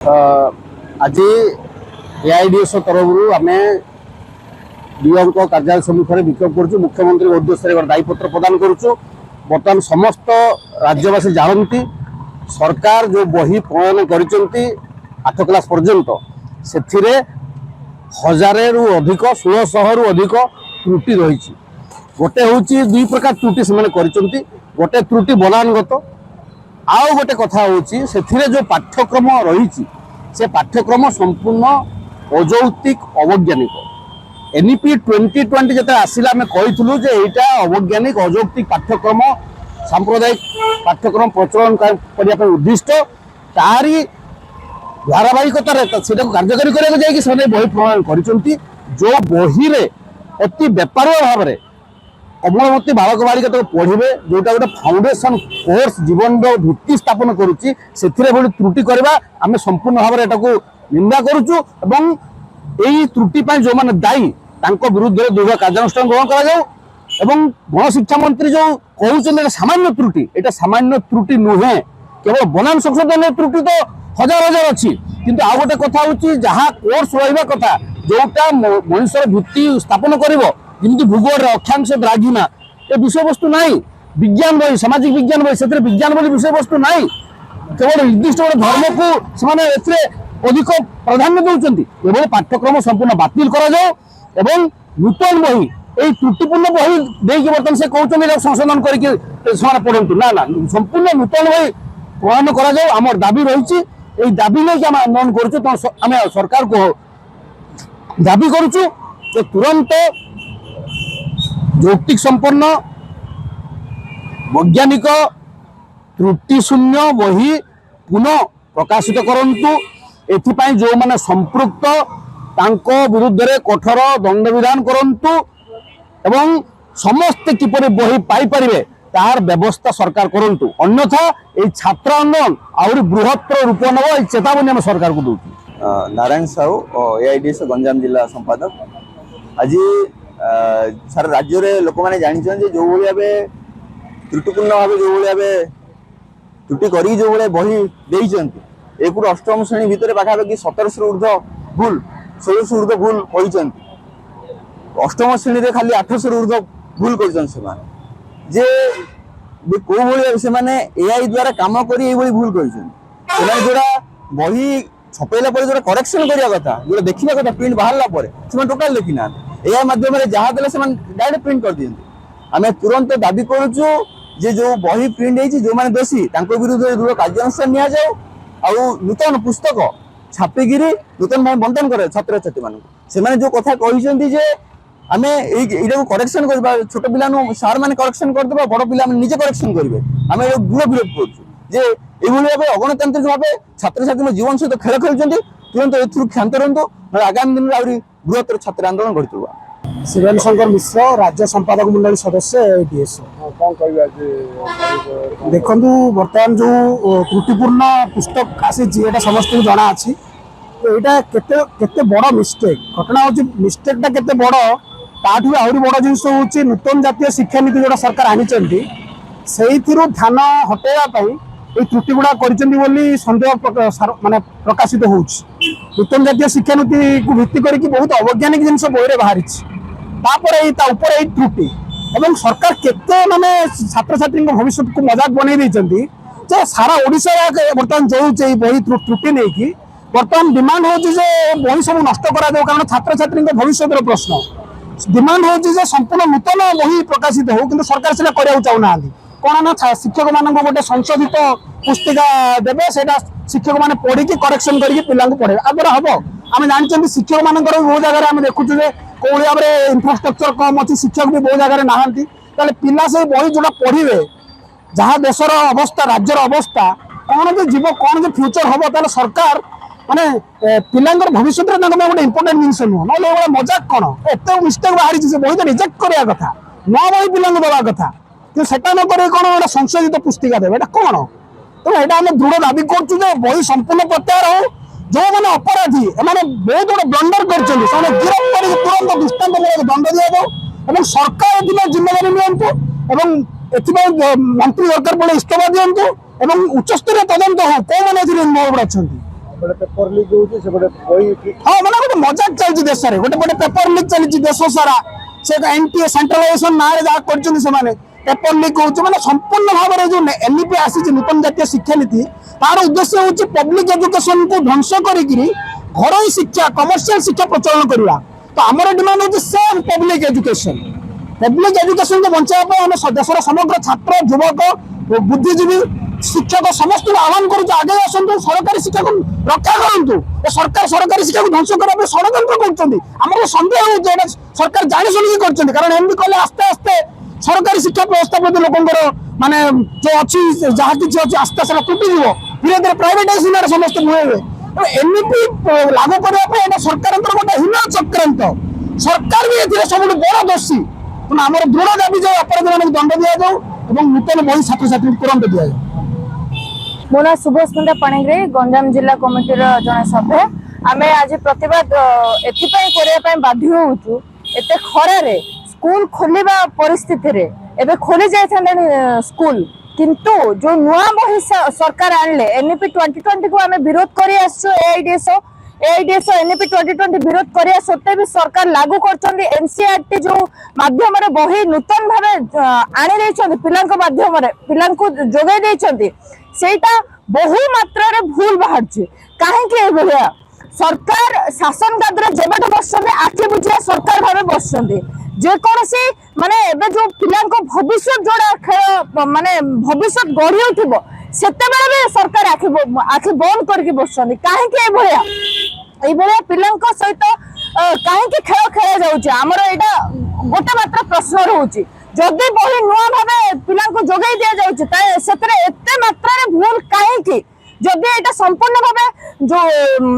आज एआईडीएस तरफ आम डीएम कार्यालय सम्मुखें विक्षोभ कर मुख्यमंत्री उद्देश्य दायीपत्र प्रदान करुचु। बर्तमान समस्त राज्यवासी जानती सरकार जो बही प्रणयन कर 8 क्लास पर्यंत से 1000 रु अधिक 1600 रु अधिक त्रुटि रही। गोटे हूँ दुई प्रकार त्रुटि से गोटे त्रुटि बनानगत आउ गोटे कथा हूँ से जो पाठ्यक्रम रही से पाठ्यक्रम संपूर्ण अजौक्तिक अवैज्ञानिक एनईपी 2020 जो आसला आम कहूँ यहाँ अवैज्ञानिक अजौक्तिक पाठ्यक्रम सांप्रदायिक पाठ्यक्रम प्रचलन करने उद्दिष्ट तारी धारावाहिकतार कार्यकारी करने बही प्रणयन कर जो बही अति बेपारुआ भाव में कमलमती बालक बालिका पढ़े जोटा गोटे फाउंडेशन कोर्स जीवन भित्ति स्थापन करुच्ची से त्रुटि करवा आम संपूर्ण भाव में एटाକୁ निंदा करुचु एवं यही त्रुटि जो मैंने दायी विरुद्ध दृढ़ कार्यानुष्ठान ग्रहण कर गणशिक्षा मंत्री जो कहते सामान्य त्रुटि यहाँ सामान्य त्रुटि नुहे केवल बनान संशोधन त्रुटि तो हजार हजार अच्छी किंतु आ गोटे कथा हूँ जहाँ कोर्स रहा कथा जोटा मनुष्य भित्ति स्थापन कर जमी भूगोल अक्षांश द्राघिमा ये विषय वस्तु ना विज्ञान बही सामाजिक विज्ञान बही से विज्ञान बही विषय वस्तु ना केवल निर्दिष्ट गोटे धर्म को अधिक प्राधान्य दौरान पाठ्यक्रम संपूर्ण बातिल कर नूतन बही यही त्रुटिपूर्ण बही देकी बर्तमान से कहते संशोधन करके पढ़ु ना ना संपूर्ण नूतन बही प्रणायन कर दाबी रही दाबी नहीं आम आंदोलन करें सरकार को दाबी करुचु तुरंत यौक्तिक संपन्न वैज्ञानिक त्रुटि शून्य बही पुनः प्रकाशित करंतु एथिपाई जो माने संपृक्त तांको विरुद्ध रे कठोर दंड विधान करंतु एवं समस्त किपरि बही पाई परिबे तार व्यवस्था सरकार करंतु अन्यथा ए छात्र आंदोलन और बृहत्तर रूप नब ए चेतावनी हम सरकार को दउची। नारायण साहू एआईडीएस गंजाम जिला संपादक आज सारा राज्य रे लोक मैंने जानी जो भाई त्रुटिपूर्ण भाव जो भाई त्रुटि करी जो भाई बही देते एक अष्टम श्रेणी भितर पाखापाखि 1700 ऊर्ध भूल 1600 ऊर्ध भूल कहते अष्टम श्रेणी रे खाली 800 ऊर्ध भूल करे कौ भाई से एआई द्वारा कम कर भूल कर जोड़ा बही छपेला पर जो करेक्शन करने कथा जो देखा कथा प्रिंट बाहर से टोटाल देखी ना एआई माध्यम जहाँ देले डायरेक्ट प्रिंट कर दियंती आम तुरंत दाबी करुचु जे जो बही प्रिंट होती जो मैंने दोषी विरुद्ध दृढ़ कार्यानुष्ठान नि जाओ आ नूतन पुस्तक छापिकी नूतन भाव बंटन करे छात्र छात्री मान से जो कथा कहते आम यहाँ करेक्शन करवा छोट पिला सार मैंने करेक्शन करदे बड़ पिला निजे करेक्शन करेंगे आम दृढ़ विरोध करुचु भाव अगणतांत्रिक भाव छात्र छात्री जीवन सहित खेल खेलुंट तुरंत ए क्षांत रुहतु आगामी दिन में बृहत्तर छात्र आंदोलन गढ़ शिवेन शंकर मिश्र राज्य संपादक मंडल सदस्य एआईडीएस देखु बर्तमान जो त्रुटिपूर्ण पुस्तक आसी समस्त जना अच्छी यहाँ केते बड़ मिस्टेक घटना हूँ मिस्टेकटा केते बड़ ताठू आहरी बड़ जिनस हूँ नूतन जातीय शिक्षा नीति जो सरकार आनी से ध्यान हटेवा ये त्रुटि गुड़ा कर सन्देह माने प्रकाशित हो नूतन जातीय शिक्षा नीति को भित्ति करके बहुत अवैज्ञानिक जिनस बही बाहरी त्रुटि एवं सरकार केते माने छात्र छात्री भविष्य को मजाक बनई सारा ओडिशा बर्तमान जो बही त्रुटि नहीं कि बर्तमान डिमांड हो बही सब नष्ट करा कारण छात्र छात्री भविष्य प्रश्न डिमांड हो संपूर्ण नूतन बही प्रकाशित हो कि सरकार से करने चाहूना कौन ना शिक्षक मान गोटे संशोधित पुस्तिका देवे से शिक्षक मैंने पढ़ी करेक्शन करके पिला पढ़े आगे हम आम जानते शिक्षक मान बहुत जगह देखु कौ भाव में इन्फ्रास्ट्रक्चर कम अच्छी शिक्षक भी बहुत जगह नहांती पिला से बही जोड़ा पढ़े जहाँ देशर अवस्था राज्यर अवस्था कौन जो जीव कौन जो फ्यूचर हम ताल सरकार माने पिला भविष्य गोटे इंपोर्टेंट जिन नुह ना मजाक कौन एत मिस्टेक बाहरी से बही तो रिजेक्ट करवा कथा न बही पिला देवा कथा कि सेटा न करे कौन गोटे संशोधित पुस्तिका देवे कौन तो यहाँ आम दृढ़ दाबी करुँ बही संपूर्ण प्रत्याहार हो जो मैंने अपराधी एमाने बहुत बड़े ब्लंडर कर गिरफ्त कर तुरंत दृष्टान्तमूलक दंड दिया सरकार जिम्मेदारी नियंतु मंत्री दरकार पड़े इस्तीफा दिंतु उच्चस्तरीय तदंत हो कौ मैंने इन्वल्व अच्छा पेपर लीक होउची से बही हाँ मैंने गोटे मजाक चलती देश में गोटे गोटे पेपर लीक चली देश सारा से एनटीए सेंट्रलाइजेशन ना जहाँ कर पेपर लीक हो मैंने संपूर्ण भाव में जो एनईपी आसी नूतन जातीय शिक्षा नीति तार उद्देश्य हूँ पब्लिक एजुकेशन को ध्वंस करी घर शिक्षा कमर्शियल शिक्षा प्रचलन करवा तो आमर डिमांड हूँ सेम पब्लिक एजुकेशन को बचाई आम देशर समग्र छात्र युवक बुद्धिजीवी शिक्षक समस्त आह्वान करूँ आगे आसतु सरकारी शिक्षा को रक्षा करूँ सरकार सरकारी शिक्षा को ध्वंस करने षड्यंत्र कर सन्देह हो सरकार जानी शुणी कर कारण एमती कले आस्ते आस्ते सरकारी शिक्षा व्यवस्था प्रति लोकंर माने जो अच्छी जहाँ किसी अच्छी आस्ते आस्ते टूटी धीरे धीरे प्राइवेटाइजेशन समस्त मुहेबे एमपी लागू करने सरकार गोटे हीन चक्रांत सरकार भी सब बड़ दोषी तेना आम दृढ़ दाबी जो अपराधी मान दंड दि जाऊ नूतन बही छात्र छात्री तुरंत दि जाऊ। मो ना सुभाषचंद्र पाणिग्राही गंजाम जिला कमिटीर जड़े सभ्य आम आज प्रतिवाद एपाई बाध्य होचु एते खरारे स्कूल खोलिबा परिस्थिति रे एबे खोली जाइथाने स्कूल किंतु जो नुआ बही सरकार आनले एनईपी 2020 को आम विरोध करी आसछु एआईडीएसओ एनईपी 2020 विरोध करी सत्ते भी सरकार लागू करछन्ती एनसीईआरटी जो माध्यम रे बही नूतन भाबे आनी दैछन्ती पिलांको माध्यम रे पिलांको जोगाई दैछन्ती सेटा बहु मात्रा रे भूल बाहरछि काहे कि ए भलिया सरकार शासन गाद्रे जेबेट बसछन्ती आखि बुझिया सरकार भाबे बसछन्ती जेकोसी माने एबे जो पिलांको भविष्य जोड़ा खेल माने भविष्य गढ़ी उठिबो सेते बेले भी सरकार आखि बंद करके बसछन्ती काहे कि ए भलिया पिलांको सहित काहे कि खेल खेला जाउछि हमर एटा गोटे मात्र प्रश्न रहउछि जदि बही नुआ भाबे पिलांको जोगाई दिया जाउछि त सेतरे एते मात्रा रे भूल काहे कि जदि एटा संपूर्ण भाबे जो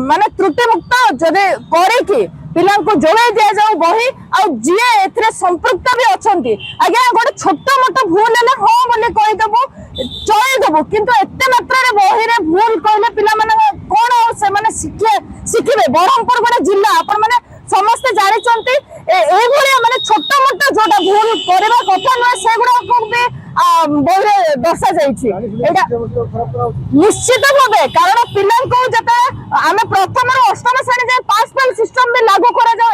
माने त्रुटि मुक्त जदि करे कि पिलांको जोगाई दिया जाऊ बही आ जिए एथरे संपृक्त भी अछंती आज्ञा गोटे छोट मोट भूल हेले हो बोली कहि देबो चले देबो किंतु एते मात्रा रे बही रे भूल कहले पिला माने कोन से माने शिखिबे बरहमपुर गोटे जिल्ला अपन माने समस्त जानि चंती ए भलिया माने छोट मोट जोटा भूल करबा कथा न से गुडा को भी बही दर्शा जाइछि एटा निश्चित भाबे कारण पिलांको जते आमे प्रथम रो अष्टम श्रेणी जे पास फेल सिस्टम में लागू करा जाओ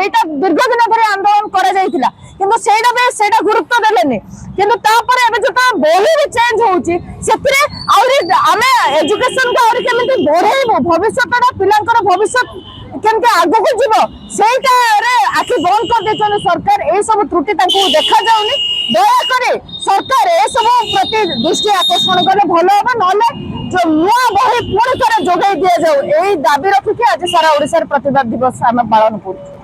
एटा दीर्घ दिन धरि आंदोलन करा जाइतिला किंतु सेटा गुरुत्व देलेनी किंतु तापर एबे जता बही भी चेंज होउछि सेथिरे आउरी आमे एजुकेशन का और केमिति बढ़ेबो भविष्यटा पिलांकर भविष्य केमते आगु को जीवो सेटा रे आखि बंद कर देछन सरकार ए सब त्रुटि ताकू देखा जाउनी दया करे सरकार ए सब प्रति दृष्टि आकर्षण करे भलो हो नले जो नुआ बही पुणी करे जोगाई दिया जाऊ एई दाबी रखि आज सारा ओडिसा प्रतिवाद दिवस आम पालन करू।